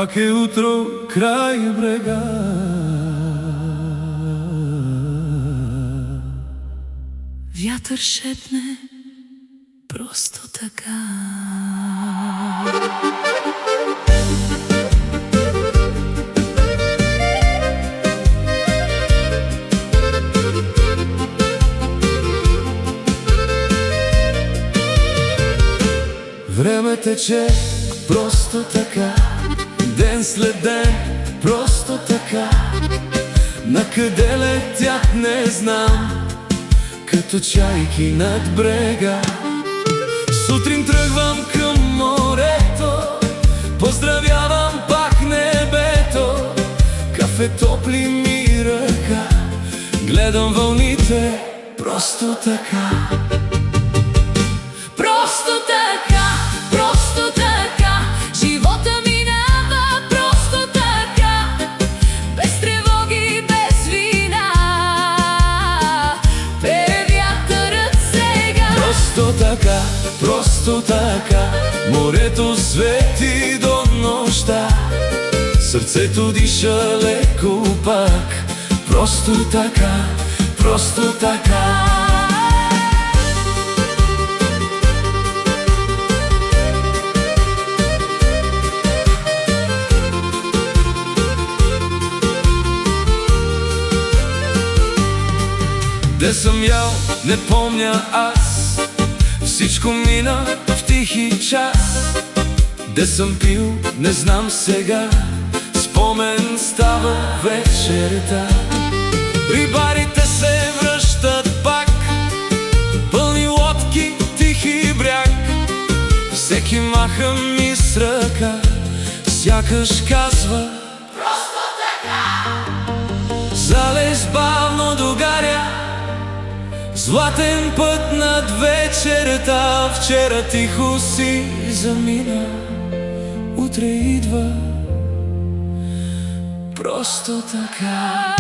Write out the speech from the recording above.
Пак е утро край брега. Вятър шепне просто така. Време тече просто така, ден след ден, просто така. Накъде летят не знам, като чайки над брега. Сутрин тръгвам към морето, поздравявам пак небето. Кафе топли ми ръка, гледам вълните просто така. Просто така, просто така, живота минава просто така, без тревоги, без вина, пее вятърът сега. Просто така, просто така, морето свети до нощта, сърцето диша леко пак. Просто така, просто така. Де съм ял, не помня аз, всичко мина в тихи час. Де съм пил, не знам сега, спомен става вечерта. Рибарите се връщат пак, пълни лодки, тихи бряг. Всеки маха ми с ръка, сякаш казва просто така. Залез бавно догаря, златен път над вечерта. Вчера тихо си замина, утре идва просто така.